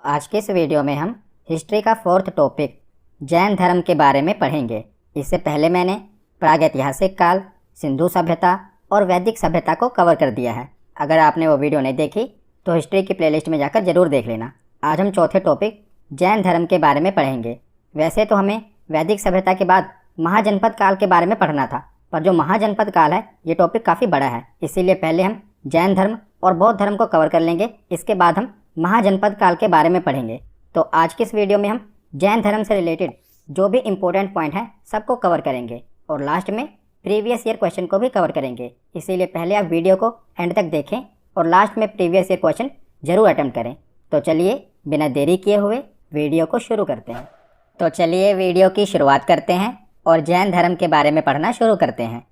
आज के इस वीडियो में हम हिस्ट्री का फोर्थ टॉपिक जैन धर्म के बारे में पढ़ेंगे। इससे पहले मैंने प्रागैतिहासिक काल, सिंधु सभ्यता और वैदिक सभ्यता को कवर कर दिया है। अगर आपने वो वीडियो नहीं देखी तो हिस्ट्री की प्लेलिस्ट में जाकर ज़रूर देख लेना। आज हम चौथे टॉपिक जैन धर्म के बारे में पढ़ेंगे। वैसे तो हमें वैदिक सभ्यता के बाद महाजनपद काल के बारे में पढ़ना था, पर जो महाजनपद काल है ये टॉपिक काफ़ी बड़ा है, इसीलिए पहले हम जैन धर्म और बौद्ध धर्म को कवर कर लेंगे। इसके बाद हम महाजनपद काल के बारे में पढ़ेंगे। तो आज की इस वीडियो में हम जैन धर्म से रिलेटेड जो भी इम्पोर्टेंट पॉइंट हैं सबको कवर करेंगे और लास्ट में प्रीवियस ईयर क्वेश्चन को भी कवर करेंगे। इसीलिए पहले आप वीडियो को एंड तक देखें और लास्ट में प्रीवियस ईयर क्वेश्चन ज़रूर अटेम्प्ट करें। तो चलिए बिना देरी किए हुए वीडियो को शुरू करते हैं। तो चलिए वीडियो की शुरुआत करते हैं और जैन धर्म के बारे में पढ़ना शुरू करते हैं।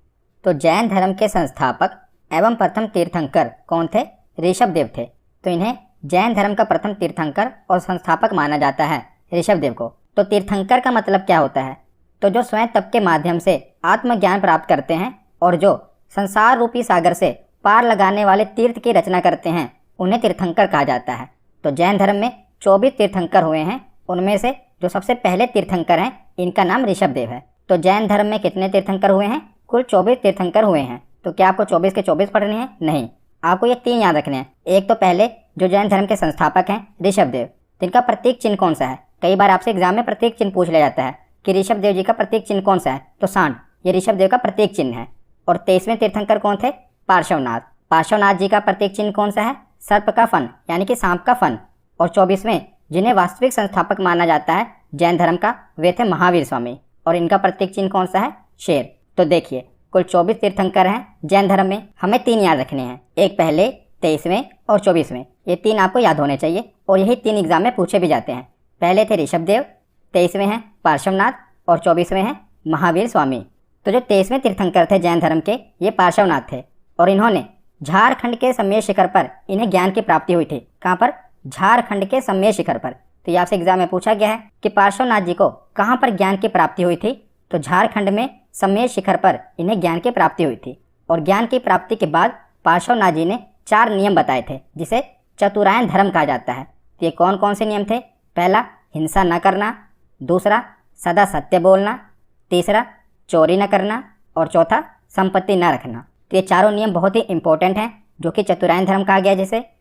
तो जैन धर्म के संस्थापक एवं प्रथम तीर्थंकर कौन थे? ऋषभदेव थे। तो इन्हें जैन धर्म का प्रथम तीर्थंकर और संस्थापक माना जाता है, ऋषभदेव को। तो तीर्थंकर का मतलब क्या होता है? तो जो स्वयं तप के माध्यम से आत्मज्ञान प्राप्त करते हैं और जो संसार रूपी सागर से पार लगाने वाले तीर्थ की रचना करते हैं, उन्हें तीर्थंकर कहा जाता है। तो जैन धर्म में 24 तीर्थंकर हुए हैं। उनमें से जो सबसे पहले तीर्थंकर हैं, इनका नाम ऋषभदेव है। तो जैन धर्म में कितने तीर्थंकर हुए हैं? कुल 24 तीर्थंकर हुए हैं। तो क्या आपको 24 के 24 पढ़ने हैं? नहीं, आपको ये 3 याद रखने हैं। एक तो पहले जो जैन धर्म के संस्थापक हैं ऋषभदेव, जिनका प्रतीक चिन्ह कौन सा है? कई बार आपसे एग्जाम में प्रतीक चिन्ह पूछ लिया जाता है कि ऋषभदेव जी का प्रतीक चिन्ह कौन सा है? तो सांड, ये ऋषभदेव का प्रतीक चिन्ह है। और 23वें तीर्थंकर कौन थे? पार्श्वनाथ। पार्श्वनाथ जी का प्रतीक चिन्ह कौन सा है? सर्प का फन, यानी कि सांप का फन। और 24वें जिन्हें वास्तविक संस्थापक माना जाता है जैन धर्म का, वे थे महावीर स्वामी। और इनका प्रतीक चिन्ह कौन सा है? शेर। तो देखिए कुल 24 तीर्थंकर हैं जैन धर्म में। हमें 3 याद रखने हैं, एक पहले, 23वें और 24वें। ये 3 आपको याद होने चाहिए और यही 3 एग्जाम में पूछे भी जाते हैं। पहले थे ऋषभदेव, 23वें हैं पार्श्वनाथ और 24वें हैं महावीर स्वामी। तो जो 23वें तीर्थंकर थे जैन धर्म के, ये पार्श्वनाथ थे और इन्होंने झारखंड के सम्मेद शिखर पर इन्हें ज्ञान की प्राप्ति हुई थी। कहाँ पर? झारखंड के सम्मेद शिखर पर। तो ये आपसे एग्जाम में पूछा गया है कि पार्श्वनाथ जी को कहाँ पर ज्ञान की प्राप्ति हुई थी? तो झारखंड में सम्मेद शिखर पर इन्हें ज्ञान की प्राप्ति हुई थी। और ज्ञान की प्राप्ति के बाद पार्श्वनाथ जी ने 4 नियम बताए थे, जिसे चतुरायन धर्म कहा जाता है। तो ये कौन कौन से नियम थे? पहला, हिंसा न करना। दूसरा, सदा सत्य बोलना। तीसरा, चोरी न करना। और चौथा, संपत्ति न रखना। तो ये चारों नियम बहुत ही इंपॉर्टेंट हैं, जो कि चतुरायन धर्म कहा गया,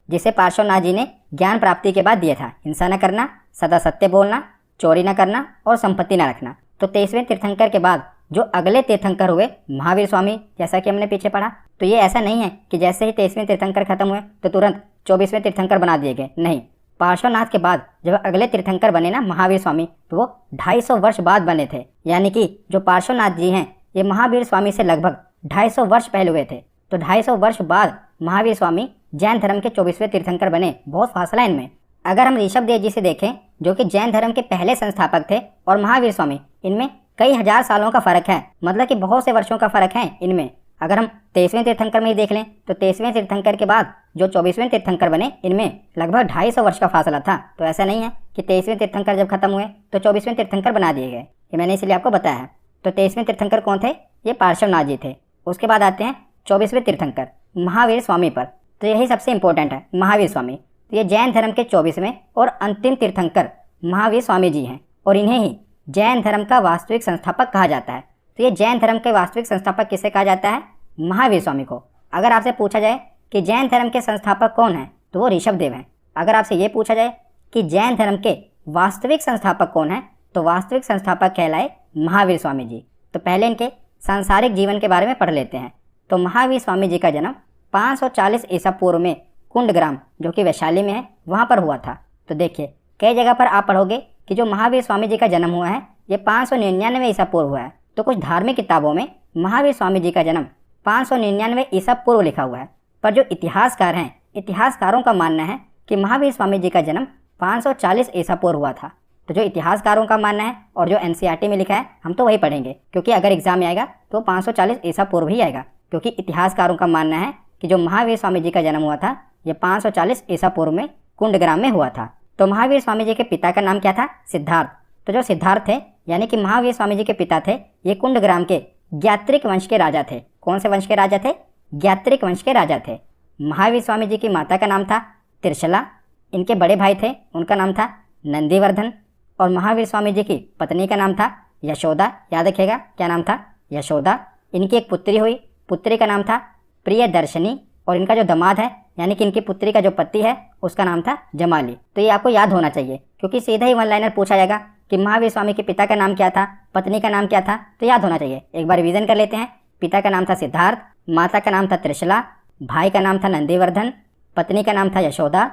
जिसे पार्श्वनाथ जी ने ज्ञान प्राप्ति के बाद दिया था। हिंसा न करना, सदा सत्य बोलना, चोरी न करना और संपत्ति न रखना। तो 23वें तीर्थंकर के बाद जो अगले तीर्थंकर हुए महावीर स्वामी, जैसा कि हमने पीछे पढ़ा। तो ये ऐसा नहीं है कि जैसे ही 23वें तीर्थंकर खत्म हुए तो तुरंत 24वें तीर्थंकर बना दिए गए। नहीं, पार्श्वनाथ के बाद जब अगले तीर्थंकर बने ना महावीर स्वामी, तो वो 250 वर्ष बाद बने थे। यानी कि जो पार्श्वनाथ जी हैं ये महावीर स्वामी से लगभग 250 वर्ष पहले हुए थे। तो 250 वर्ष बाद महावीर स्वामी जैन धर्म के 24वें तीर्थंकर बने। बहुत फासला इनमें। अगर हम ऋषभदेव जी से देखें, जो कि जैन धर्म के पहले संस्थापक थे, और महावीर स्वामी, इनमें कई हजार सालों का फर्क है। मतलब कि बहुत से वर्षों का फर्क है इनमें। अगर हम 23वें तीर्थंकर में ही देख लें तो 23वें तीर्थंकर के बाद जो 24वें तीर्थंकर बने, इनमें लगभग 250 वर्ष का फासला था। तो ऐसा नहीं है कि 23वें तीर्थंकर जब खत्म हुए तो 24वें तीर्थंकर बना दिए गए। ये मैंने इसलिए आपको बताया है। तो 23वें तीर्थंकर कौन थे? ये पार्श्वनाथ जी थे। उसके बाद आते हैं 24वें तीर्थंकर महावीर स्वामी पर। तो यही सबसे इंपॉर्टेंट है, महावीर स्वामी। तो ये जैन धर्म के 24वें और अंतिम तीर्थंकर महावीर स्वामी जी हैं और इन्हें ही जैन धर्म का वास्तविक संस्थापक कहा जाता है। तो ये जैन धर्म के वास्तविक संस्थापक किसे कहा जाता है? महावीर स्वामी को। अगर आपसे पूछा जाए कि जैन धर्म के संस्थापक कौन हैं, तो वो ऋषभदेव हैं। अगर आपसे ये पूछा जाए कि जैन धर्म के वास्तविक संस्थापक कौन हैं, तो वास्तविक संस्थापक कहलाए महावीर स्वामी जी। तो पहले इनके सांसारिक जीवन के बारे में पढ़ लेते हैं। तो महावीर स्वामी जी का जन्म 540 ईसा पूर्व में कुंडग्राम, जो कि वैशाली में है, वहाँ पर हुआ था। तो देखिए कई जगह पर आप पढ़ोगे कि जो महावीर स्वामी जी का जन्म हुआ है ये 599 ईसा पूर्व हुआ है। तो कुछ धार्मिक किताबों में महावीर स्वामी जी का जन्म 599 ईसा पूर्व लिखा हुआ है। पर जो इतिहासकार हैं, इतिहासकारों का मानना है कि महावीर स्वामी जी का जन्म 540 ईसा पूर्व हुआ था। तो जो इतिहासकारों का मानना है और जो एनसीईआरटी में लिखा है, हम तो वही पढ़ेंगे, क्योंकि अगर एग्जाम में आएगा तो 540 ईसा पूर्व ही आएगा। क्योंकि इतिहासकारों का मानना है कि जो महावीर स्वामी जी का जन्म हुआ था ये 540 ईसा पूर्व में कुंडग्राम में हुआ था। तो महावीर स्वामी जी के पिता का नाम क्या था? सिद्धार्थ। तो जो सिद्धार्थ थे, यानी कि महावीर स्वामी जी के पिता थे, ये कुंडग्राम के ज्ञात्रिक वंश के राजा थे। कौन से वंश के राजा थे? ज्ञात्रिक वंश के राजा थे। महावीर स्वामी जी की माता का नाम था त्रिशला इनके बड़े भाई थे, उनका नाम था नंदीवर्धन, और महावीर स्वामी जी की पत्नी का नाम था यशोदा। याद रखिएगा क्या नाम था, यशोदा। इनकी एक पुत्री हुई, पुत्री का नाम था प्रियदर्शनी, और इनका जो दामाद है यानी कि इनकी पुत्री का जो पति है उसका नाम था जमाली। तो ये आपको याद होना चाहिए, क्योंकि सीधा ही वन लाइनर पूछा जाएगा कि महावीर स्वामी के पिता का नाम क्या था, पत्नी का नाम क्या था, तो याद होना चाहिए। एक बार रिवीजन कर लेते हैं। पिता का नाम था सिद्धार्थ, माता का नाम था त्रिशला, भाई का नाम था नंदीवर्धन, पत्नी का नाम था यशोदा,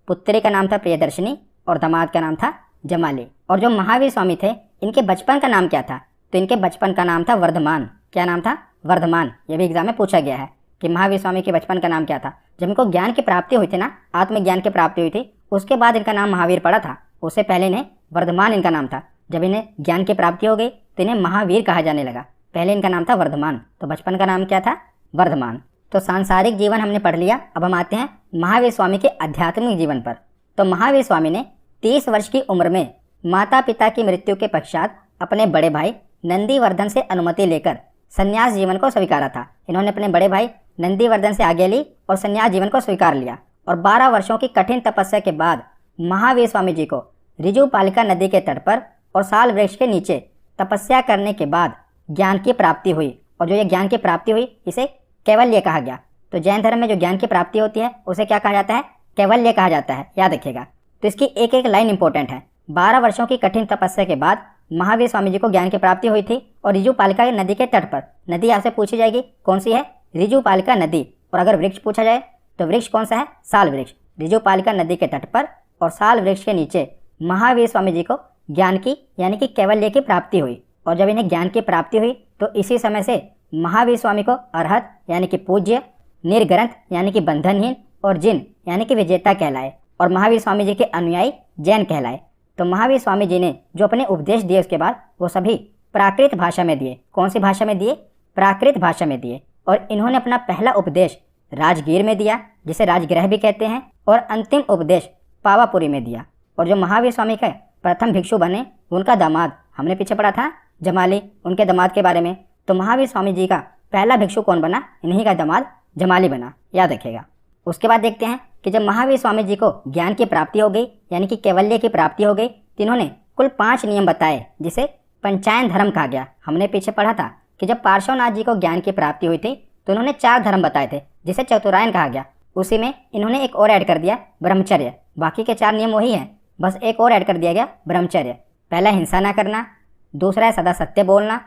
पुत्री का नाम था प्रियदर्शनी, और दामाद का नाम था जमाली। और जो महावीर स्वामी थे इनके बचपन का नाम क्या था, तो इनके बचपन का नाम था वर्धमान। क्या नाम था, वर्धमान। ये भी एग्जाम में पूछा गया है कि महावीर स्वामी के बचपन का नाम क्या था। जब इनको ज्ञान की प्राप्ति हुई थी ना, आत्मज्ञान की प्राप्ति हुई थी, उसके बाद इनका नाम महावीर पड़ा था। उससे पहले इन्हें वर्धमान इनका नाम था। जब इन्हें ज्ञान की प्राप्ति हो गई तो इन्हें महावीर कहा जाने लगा। पहले इनका नाम था वर्धमान, तो बचपन का नाम क्या था, वर्धमान। तो सांसारिक जीवन हमने पढ़ लिया। अब हम आते हैं महावीर स्वामी के आध्यात्मिक जीवन पर। तो महावीर स्वामी ने 30 वर्ष की उम्र में माता पिता की मृत्यु के पश्चात अपने बड़े भाई नंदीवर्धन से अनुमति लेकर संन्यास जीवन को स्वीकारा था। इन्होंने अपने बड़े भाई नंदीवर्धन से आज्ञा ली और संन्यास जीवन को स्वीकार लिया। और 12 वर्षों की कठिन तपस्या के बाद महावीर स्वामी जी को ऋजुपालिका नदी के तट पर और साल वृक्ष के नीचे तपस्या करने के बाद ज्ञान की प्राप्ति हुई। और जो ये ज्ञान की प्राप्ति हुई इसे कैवल्य कहा गया। तो जैन धर्म में जो ज्ञान की प्राप्ति होती है उसे क्या कहा जाता है, कैवल्य कहा जाता है। याद रखिएगा। तो इसकी एक एक लाइन इंपॉर्टेंट है। 12 वर्षों की कठिन तपस्या के बाद महावीर स्वामी जी को ज्ञान की प्राप्ति हुई थी और ऋजुपालिका नदी के तट पर। नदी आपसे पूछी जाएगी कौन सी है, ऋजुपालिका नदी। और अगर वृक्ष पूछा जाए तो वृक्ष कौन सा है, साल वृक्ष। ऋजुपालिका नदी के तट पर और साल वृक्ष के नीचे महावीर स्वामी जी को ज्ञान की यानी कि कैवल्य की प्राप्ति हुई। और जब इन्हें ज्ञान की प्राप्ति हुई तो इसी समय से महावीर स्वामी को अरहत यानी कि पूज्य, निर्ग्रंथ यानी कि बंधनहीन, और जिन यानी कि विजेता कहलाए। और महावीर स्वामी जी के अनुयायी जैन कहलाए। तो महावीर स्वामी जी ने जो अपने उपदेश दिए उसके बाद वो सभी प्राकृत भाषा में दिए। कौन सी भाषा में दिए, प्राकृत भाषा में दिए। और इन्होंने अपना पहला उपदेश राजगीर में दिया, जिसे राजगृह भी कहते हैं, और अंतिम उपदेश पावापुरी में दिया। और जो महावीर स्वामी के प्रथम भिक्षु बने उनका दामाद हमने पीछे पढ़ा था, जमाली, उनके दामाद के बारे में। तो महावीर स्वामी जी का पहला भिक्षु कौन बना, इन्हीं का दामाद जमाली बना। याद रखिएगा। उसके बाद देखते हैं कि जब महावीर स्वामी जी को ज्ञान की प्राप्ति हो गई यानी कि कैवल्य की प्राप्ति हो गई तो इन्होंने कुल 5 नियम बताए, जिसे पंचायन धर्म कहा गया। हमने पीछे पढ़ा था कि जब पार्श्वनाथ जी को ज्ञान की प्राप्ति हुई थी तो उन्होंने 4 धर्म बताए थे, जिसे चतुरायन कहा गया। उसी में इन्होंने एक और ऐड कर दिया, ब्रह्मचर्य। बाकी के 4 नियम वही हैं, बस एक और ऐड कर दिया गया, ब्रह्मचर्य। पहला हिंसा ना करना, दूसरा है सदा सत्य बोलना,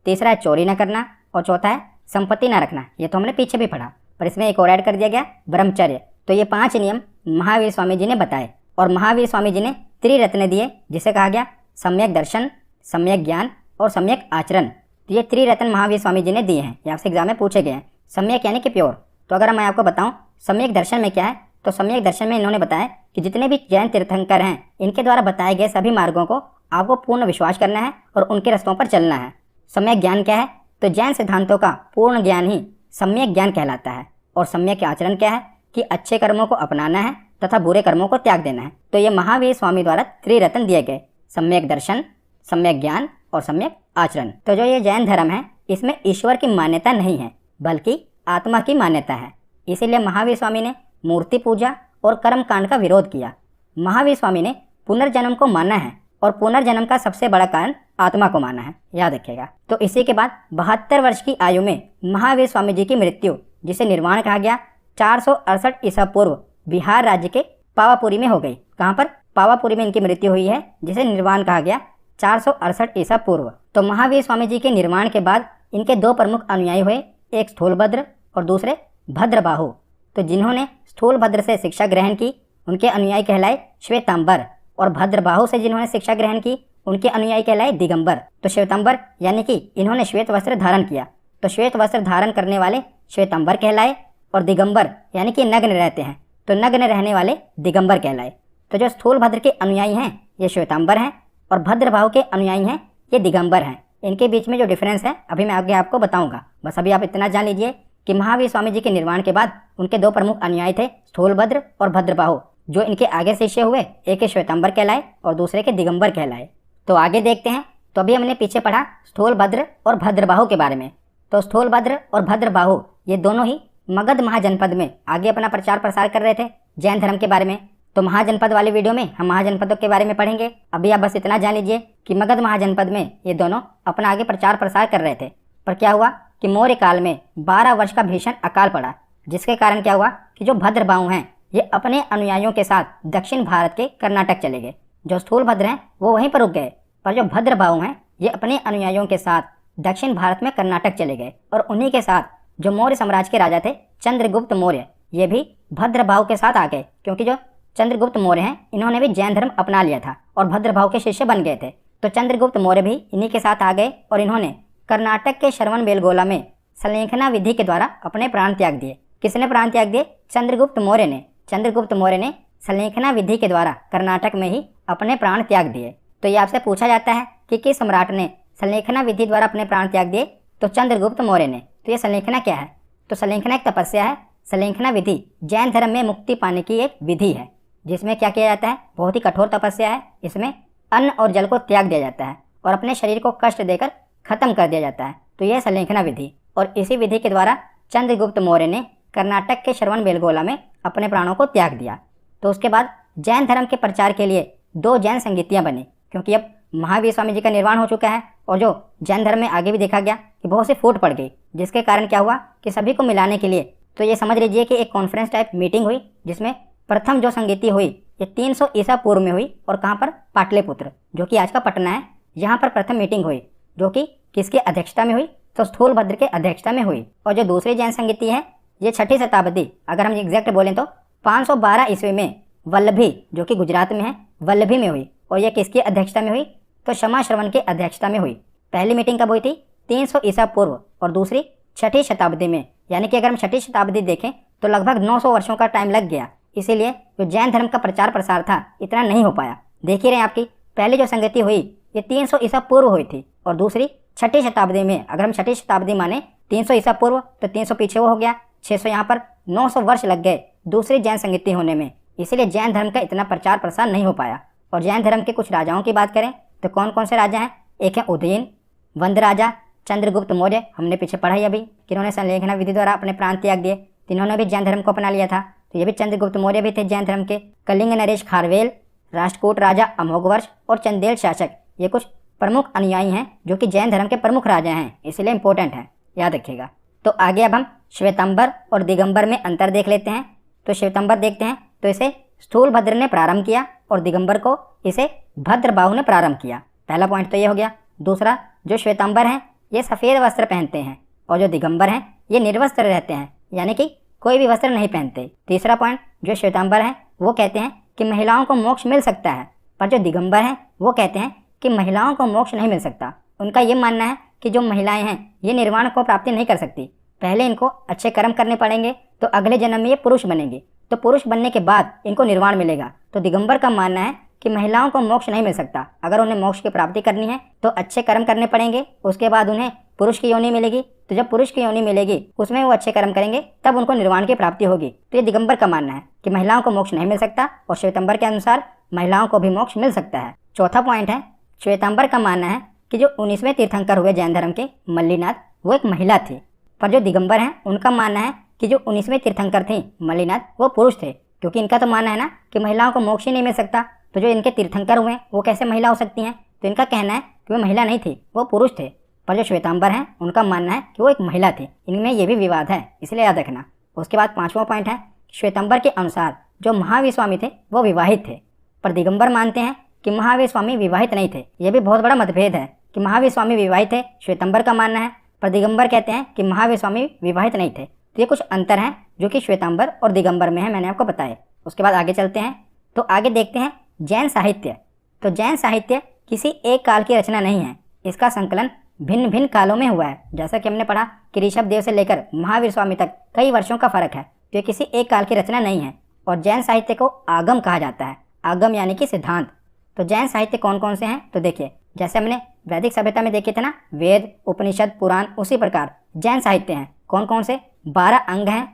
तीसरा है चोरी न करना, और चौथा है संपत्ति ना रखना। ये तो हमने पीछे भी पढ़ा, पर इसमें एक और ऐड कर दिया गया, ब्रह्मचर्य। तो ये 5 नियम महावीर स्वामी जी ने बताए। और महावीर स्वामी जी ने त्रिरत्न दिए, जिसे कहा गया सम्यक दर्शन, सम्यक ज्ञान और सम्यक आचरण। तो ये त्रिरत्न महावीर स्वामी जी ने दिए हैं, ये आपसे एग्जाम में पूछे गए हैं। सम्यक यानी कि प्योर। तो अगर मैं आपको बताऊं सम्यक दर्शन में क्या है, तो सम्यक दर्शन में इन्होंने बताया कि जितने भी जैन तीर्थंकर हैं इनके द्वारा बताए गए सभी मार्गों को आपको पूर्ण विश्वास करना है और उनके रास्तों पर चलना है। सम्यक ज्ञान क्या है, तो जैन सिद्धांतों का पूर्ण ज्ञान ही सम्यक ज्ञान कहलाता है। और सम्यक आचरण क्या है कि अच्छे कर्मों को अपनाना है तथा बुरे कर्मों को त्याग देना है। तो ये महावीर स्वामी द्वारा त्रिरत्न दिए गए, सम्यक दर्शन, सम्यक ज्ञान और सम्यक आचरण। तो जो ये जैन धर्म है इसमें ईश्वर की मान्यता नहीं है बल्कि आत्मा की मान्यता है। इसीलिए महावीर स्वामी ने मूर्ति पूजा और कर्म कांड का विरोध किया। महावीर स्वामी ने पुनर्जन्म को माना है और पुनर्जन्म का सबसे बड़ा कारण आत्मा को माना है। याद रखिएगा। तो इसी के बाद 72 वर्ष की आयु में महावीर स्वामी जी की मृत्यु, जिसे निर्वाण कहा गया, 468 ईसा पूर्व बिहार राज्य के पावापुरी में हो गई। कहाँ पर, पावापुरी में इनकी मृत्यु हुई है, जिसे निर्वाण कहा गया 468 ईसा पूर्व। तो महावीर स्वामी जी के निर्वाण के बाद इनके 2 प्रमुख अनुयायी हुए, एक स्थूलभद्र और दूसरे भद्रबाहु। तो जिन्होंने स्थूलभद्र से शिक्षा ग्रहण की उनके अनुयायी कहलाए श्वेतांबर, और भद्रबाहु से जिन्होंने शिक्षा ग्रहण की उनके अनुयायी कहलाए दिगंबर। तो श्वेतांबर यानी कि इन्होंने श्वेत वस्त्र धारण किया, तो श्वेत वस्त्र धारण करने वाले श्वेतांबर कहलाए, और दिगंबर यानी कि नग्न रहते हैं तो नग्न रहने वाले दिगंबर कहलाए। तो जो स्थूलभद्र के अनुयायी हैं ये श्वेतांबर हैं और भद्रबाहु के अनुयायी हैं ये दिगंबर हैं। इनके बीच में जो डिफरेंस है अभी मैं आगे आपको बताऊंगा। बस अभी आप इतना जान लीजिए कि महावीर स्वामी जी के निर्वाण के बाद उनके 2 प्रमुख अनुयायी थे, स्थूलभद्र और भद्रबाहु। जो इनके आगे शिष्य हुए, एक के श्वेतांबर कहलाए और दूसरे के दिगंबर कहलाए। तो आगे देखते हैं। तो अभी हमने पीछे पढ़ा स्थूलभद्र और भद्रबाहु के बारे में। तो स्थूलभद्र और भद्रबाहु ये दोनों ही मगध महाजनपद में आगे अपना प्रचार प्रसार कर रहे थे जैन धर्म के बारे में। तो महाजनपद वाली वीडियो में हम महाजनपदों के बारे में पढ़ेंगे। अभी आप बस इतना जान लीजिए कि मगध महाजनपद में ये दोनों अपना आगे प्रचार प्रसार कर रहे थे। पर क्या हुआ कि मौर्य काल में 12 वर्ष का भीषण अकाल पड़ा, जिसके कारण क्या हुआ कि जो भद्रबाहु हैं ये अपने अनुयायियों के साथ दक्षिण भारत के कर्नाटक चले गए। जो स्थूलभद्र हैं वो वहीं पर रुक गए, पर जो भद्रबाहु हैं ये अपने अनुयायियों के साथ दक्षिण भारत में कर्नाटक चले गए। और उन्हीं के साथ जो मौर्य साम्राज्य के राजा थे चंद्रगुप्त मौर्य, ये भी भद्रबाहु के साथ आ गए, क्योंकि जो चंद्रगुप्त मौर्य हैं इन्होंने भी जैन धर्म अपना लिया था और भद्रबाहु के शिष्य बन गए थे। तो चंद्रगुप्त मौर्य भी इन्हीं के साथ आ गए और इन्होंने कर्नाटक के श्रवणबेलगोला में संलेखना विधि के द्वारा अपने प्राण त्याग दिए। किसने प्राण त्याग दिए? चंद्रगुप्त मौर्य ने। चंद्रगुप्त मौर्य ने संलेखना विधि के द्वारा कर्नाटक में ही अपने प्राण त्याग दिए। तो ये आपसे पूछा जाता है कि किस सम्राट ने संलेखना विधि द्वारा अपने प्राण त्याग दिए? तो चंद्रगुप्त मौर्य ने। तो ये संलेखना क्या है? तो संलेखना एक तपस्या है। संलेखना विधि जैन धर्म में मुक्ति पाने की एक विधि है, जिसमें क्या किया जाता है? बहुत ही कठोर तपस्या है। इसमें अन्न और जल को त्याग दिया जाता है और अपने शरीर को कष्ट देकर खत्म कर दिया जाता है। तो यह संलेखना विधि, और इसी विधि के द्वारा चंद्रगुप्त मौर्य ने कर्नाटक के श्रवणबेलगोला में अपने प्राणों को त्याग दिया। तो उसके बाद जैन धर्म के प्रचार के लिए 2 जैन संगीतियाँ बनी, क्योंकि अब महावीर स्वामी जी का निर्वाण हो चुका है और जो जैन धर्म में आगे भी देखा गया कि बहुत सी फूट पड़ गई, जिसके कारण क्या हुआ कि सभी को मिलाने के लिए तो ये समझ लीजिए कि एक कॉन्फ्रेंस टाइप मीटिंग हुई, जिसमें प्रथम जो संगीति हुई ये 300 ईसा पूर्व में हुई। और कहाँ पर? पाटलिपुत्र, जो कि आज का पटना है। यहाँ पर प्रथम मीटिंग हुई, जो कि किसकी अध्यक्षता में हुई? तो स्थूलभद्र के अध्यक्षता में हुई। और जो दूसरी जैन संगीति है ये 6ठी शताब्दी, अगर हम एग्जैक्ट बोलें तो 512 ईस्वी में वल्लभी, जो कि गुजरात में है, वल्लभी में हुई। और यह किसकी अध्यक्षता में हुई? तो क्षमा श्रवण की अध्यक्षता में हुई। पहली मीटिंग कब हुई थी? 300 ईसा पूर्व, और दूसरी 6ठी शताब्दी में। यानी कि अगर हम 6ठी शताब्दी देखें तो लगभग 900 वर्षों का टाइम लग गया। इसीलिए जो जैन धर्म का प्रचार प्रसार था इतना नहीं हो पाया। देख ही रहे हैं आपकी पहली जो संगति हुई ये 300 ईसा पूर्व हुई थी, और दूसरी 6ठी शताब्दी में। अगर हम 6ठी शताब्दी माने 300 ईसा पूर्व तो 300 पीछे वो हो गया, 600 यहाँ पर, 900 वर्ष लग गए दूसरी जैन संगति होने में। इसीलिए जैन धर्म का इतना प्रचार प्रसार नहीं हो पाया। और जैन धर्म के कुछ राजाओं की बात करें तो कौन कौन से राजा हैं? एक है उदयन, वंद राजा, चंद्रगुप्त मौर्य, हमने पीछे पढ़ा ही अभी कि इन्होंने संलेखना विधि द्वारा अपने प्राण त्याग दिए। तो इन्होंने भी जैन धर्म को अपना लिया था। तो ये भी चंद्रगुप्त मौर्य भी थे जैन धर्म के। कलिंग नरेश खारवेल, राष्ट्रकूट राजा अमोघवर्ष और चंदेल शासक, ये कुछ प्रमुख अनुयायी हैं जो कि जैन धर्म के प्रमुख राजा हैं, इसलिए इंपॉर्टेंट है, याद रखिएगा। तो आगे अब हम श्वेतंबर और दिगंबर में अंतर देख लेते हैं। तो श्वेतंबर देखते हैं तो इसे स्थूलभद्र ने प्रारंभ किया और दिगंबर को इसे भद्रबाहु ने प्रारंभ किया। पहला पॉइंट तो ये हो गया। दूसरा, जो श्वेतंबर हैं ये सफ़ेद वस्त्र पहनते हैं और जो दिगंबर हैं ये निर्वस्त्र रहते हैं, यानी कि कोई भी वस्त्र नहीं पहनते। तीसरा पॉइंट, जो श्वेतंबर हैं वो कहते हैं कि महिलाओं को मोक्ष मिल सकता है, पर जो दिगंबर हैं वो कहते हैं कि महिलाओं को मोक्ष नहीं मिल सकता। उनका ये मानना है कि जो महिलाएं हैं ये निर्वाण को प्राप्ति नहीं कर सकती, पहले इनको अच्छे कर्म करने पड़ेंगे तो अगले जन्म में ये पुरुष बनेंगे, तो पुरुष बनने के बाद इनको निर्वाण मिलेगा। तो दिगंबर का मानना है कि महिलाओं को मोक्ष नहीं मिल सकता, अगर उन्हें मोक्ष की प्राप्ति करनी है तो अच्छे कर्म करने पड़ेंगे, उसके बाद उन्हें पुरुष की योनि मिलेगी। तो जब पुरुष की योनि मिलेगी उसमें वो अच्छे कर्म करेंगे तब उनको निर्वाण की प्राप्ति होगी। तो ये दिगंबर का मानना है कि महिलाओं को मोक्ष नहीं मिल सकता, और श्वेतंबर के अनुसार महिलाओं को भी मोक्ष मिल सकता है। चौथा पॉइंट है, श्वेतंबर का मानना है कि जो 19वें तीर्थंकर हुए जैन धर्म के मल्लीनाथ वो एक महिला थी, पर जो दिगंबर हैं उनका मानना है कि जो 19वें तीर्थंकर थे मल्लीनाथ वो पुरुष थे, क्योंकि इनका तो मानना है ना कि महिलाओं को मोक्ष ही नहीं मिल सकता, तो जो इनके तीर्थंकर हुए वो कैसे महिला हो सकती हैं? तो इनका कहना है कि वो महिला नहीं थी, वो पुरुष थे। पर जो श्वेतांबर हैं उनका मानना है कि वो एक महिला थी। इनमें ये भी विवाद है, इसलिए याद रखना। उसके बाद 5वां पॉइंट है, श्वेतांबर के अनुसार जो महावीर स्वामी थे वो विवाहित थे, पर दिगंबर मानते हैं कि महावीर स्वामी विवाहित नहीं थे। यह भी बहुत बड़ा मतभेद है कि महावीर स्वामी विवाहित थे, श्वेतांबर का मानना है, पर दिगंबर कहते हैं कि महावीर स्वामी विवाहित नहीं थे। तो ये कुछ अंतर हैं जो कि श्वेतांबर और दिगंबर में है, मैंने आपको बताया। उसके बाद आगे चलते हैं, तो आगे देखते हैं जैन साहित्य। तो जैन साहित्य किसी एक काल की रचना नहीं है, इसका संकलन भिन्न भिन्न कालों में हुआ है। जैसा कि हमने पढ़ा कि ऋषभ देव से लेकर महावीर स्वामी तक कई वर्षों का फर्क है, तो ये किसी एक काल की रचना नहीं है। और जैन साहित्य को आगम कहा जाता है, आगम यानी कि सिद्धांत। तो जैन साहित्य कौन कौन से हैं? तो देखिए, जैसे हमने वैदिक सभ्यता में देखे थे ना, वेद, उपनिषद, पुराण, उसी प्रकार जैन साहित्य हैं। कौन कौन से? 12 अंग हैं,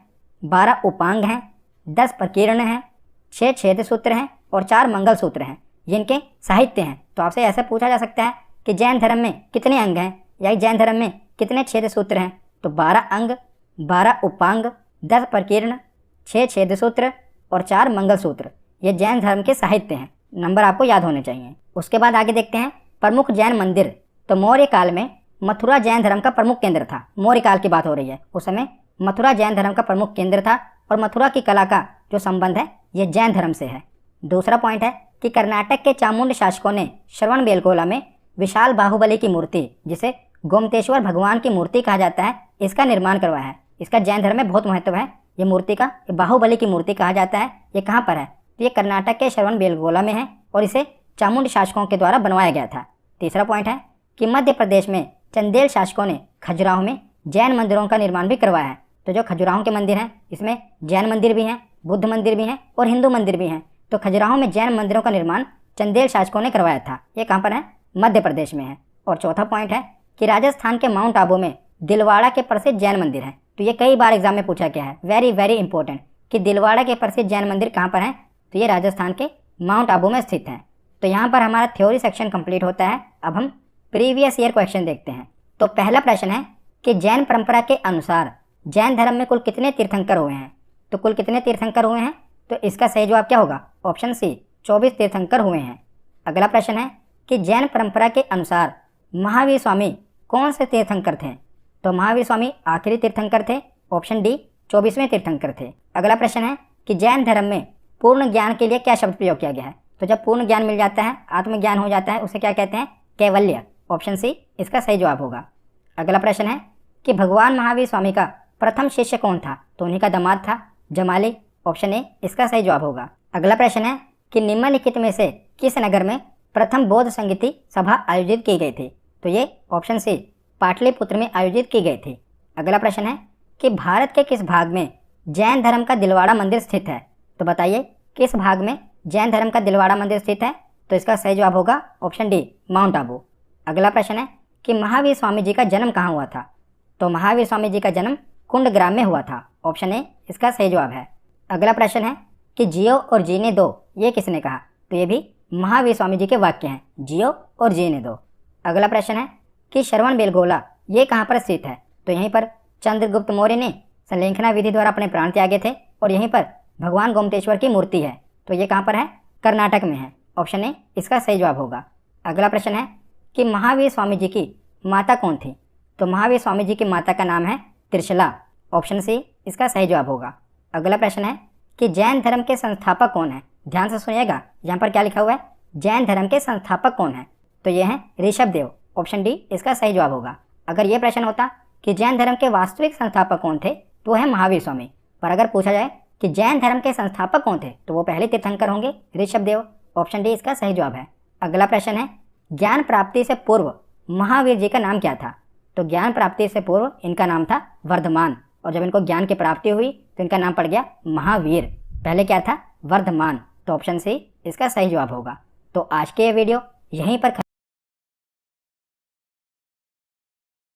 12 उपांग हैं, 10 प्रकीर्ण हैं, 6 छेद सूत्र हैं और 4 मंगल सूत्र हैं। ये इनके साहित्य हैं। तो आपसे ऐसा पूछा जा सकता है कि जैन धर्म में कितने अंग हैं या जैन धर्म में कितने छेद सूत्र हैं? तो 12 अंग, 12 उपांग, 10 प्रकीर्ण, 6 छेद सूत्र और 4 मंगल सूत्र, ये जैन धर्म के साहित्य हैं। नंबर आपको याद होने चाहिए। उसके बाद आगे देखते हैं प्रमुख जैन मंदिर। तो मौर्य काल में मथुरा जैन धर्म का प्रमुख केंद्र था। मौर्य काल की बात हो रही है, उस समय मथुरा जैन धर्म का प्रमुख केंद्र था और मथुरा की कला का जो संबंध है ये जैन धर्म से है। दूसरा पॉइंट है कि कर्नाटक के चामुंड शासकों ने श्रवणबेलगोला में विशाल बाहुबली की मूर्ति, जिसे गोमतेश्वर भगवान की मूर्ति कहा जाता है, इसका निर्माण करवाया है। इसका जैन धर्म में बहुत महत्व है। ये मूर्ति का बाहुबली की मूर्ति कहा जाता है। ये कहाँ पर है? तो ये कर्नाटक के श्रवणबेलगोला में है और इसे चामुंड शासकों के द्वारा बनवाया गया था। तीसरा पॉइंट है कि मध्य प्रदेश में चंदेल शासकों ने खजुराहो में जैन मंदिरों का निर्माण भी करवाया है। तो जो खजुराहो के मंदिर हैं इसमें जैन मंदिर भी हैं, बुद्ध मंदिर भी हैं और हिंदू मंदिर भी हैं। तो खजुराहो में जैन मंदिरों का निर्माण चंदेल शासकों ने करवाया था। ये कहाँ पर है? मध्य प्रदेश में है। और चौथा पॉइंट है कि राजस्थान के माउंट आबू में दिलवाड़ा के प्रसिद्ध जैन मंदिर है। तो ये कई बार एग्जाम में पूछा गया है, वेरी वेरी इंपॉर्टेंट, कि दिलवाड़ा के प्रसिद्ध जैन मंदिर कहाँ पर है? तो ये राजस्थान के माउंट आबू में स्थित है। तो यहाँ पर हमारा थ्योरी सेक्शन कंप्लीट होता है। अब हम प्रीवियस ईयर क्वेश्चन देखते हैं। तो पहला प्रश्न है कि जैन परंपरा के अनुसार जैन धर्म में कुल कितने तीर्थंकर हुए हैं? तो कुल कितने तीर्थंकर हुए हैं? तो इसका सही जवाब क्या होगा? ऑप्शन सी, 24 तीर्थंकर हुए हैं। अगला प्रश्न है कि जैन परंपरा के अनुसार महावीर स्वामी कौन से तीर्थंकर थे? तो महावीर स्वामी आखिरी तीर्थंकर थे। ऑप्शन डी, 24वें तीर्थंकर थे। अगला प्रश्न है कि जैन धर्म में पूर्ण ज्ञान के लिए क्या शब्द प्रयोग किया गया है? तो जब पूर्ण ज्ञान मिल जाता है, आत्मज्ञान हो जाता है, उसे क्या कहते हैं? कैवल्य। ऑप्शन सी इसका सही जवाब होगा। अगला प्रश्न है कि भगवान महावीर स्वामी का प्रथम शिष्य कौन था? तो उन्हीं का दामाद था जमाली। ऑप्शन ए इसका सही जवाब होगा। अगला प्रश्न है कि निम्नलिखित में से किस नगर में प्रथम बौद्ध संगीति सभा आयोजित की गई थी? तो ये ऑप्शन सी, पाटलिपुत्र में आयोजित की गई थी। अगला प्रश्न है कि भारत के किस भाग में जैन धर्म का दिलवाड़ा मंदिर स्थित है? तो बताइए किस भाग में जैन धर्म का दिलवाड़ा मंदिर स्थित है? तो इसका सही जवाब होगा ऑप्शन डी, माउंट आबू। अगला प्रश्न है कि महावीर स्वामी जी का जन्म कहाँ हुआ था? तो महावीर स्वामी जी का जन्म कुंडग्राम में हुआ था। ऑप्शन ए इसका सही जवाब है। अगला प्रश्न है कि जियो और जीने दो ये किसने कहा? तो ये भी महावीर स्वामी जी के वाक्य हैं, जियो और जीने दो। अगला प्रश्न है कि श्रवणबेलगोला ये कहाँ पर स्थित है? तो यहीं पर चंद्रगुप्त मौर्य ने संलेखना विधि द्वारा अपने प्राण त्यागे थे और यहीं पर भगवान गोमतेश्वर की मूर्ति है। तो ये कहाँ पर है? कर्नाटक में है। ऑप्शन ए इसका सही जवाब होगा। अगला प्रश्न है कि महावीर स्वामी जी की माता कौन थी? तो महावीर स्वामी जी की माता का नाम है त्रिशला। ऑप्शन सी इसका सही जवाब होगा। अगला प्रश्न है कि जैन धर्म के संस्थापक कौन है? ध्यान से सुनिएगा, यहाँ पर क्या लिखा हुआ है? जैन धर्म के संस्थापक कौन है? तो ये हैं ऋषभदेव। ऑप्शन डी इसका सही जवाब होगा। अगर ये प्रश्न होता कि जैन धर्म के वास्तविक संस्थापक कौन थे, तो है महावीर स्वामी। पर अगर पूछा जाए कि जैन धर्म के संस्थापक कौन थे, तो वो पहले तीर्थंकर होंगे ऋषभदेव। ऑप्शन डी इसका सही जवाब है। अगला प्रश्न है ज्ञान प्राप्ति से पूर्व महावीर जी का नाम क्या था? तो ज्ञान प्राप्ति से पूर्व इनका नाम था वर्धमान, और जब इनको ज्ञान की प्राप्ति हुई तो इनका नाम पड़ गया महावीर। पहले क्या था? वर्धमान। तो ऑप्शन सी इसका सही जवाब होगा। तो आज के ये वीडियो यहीं पर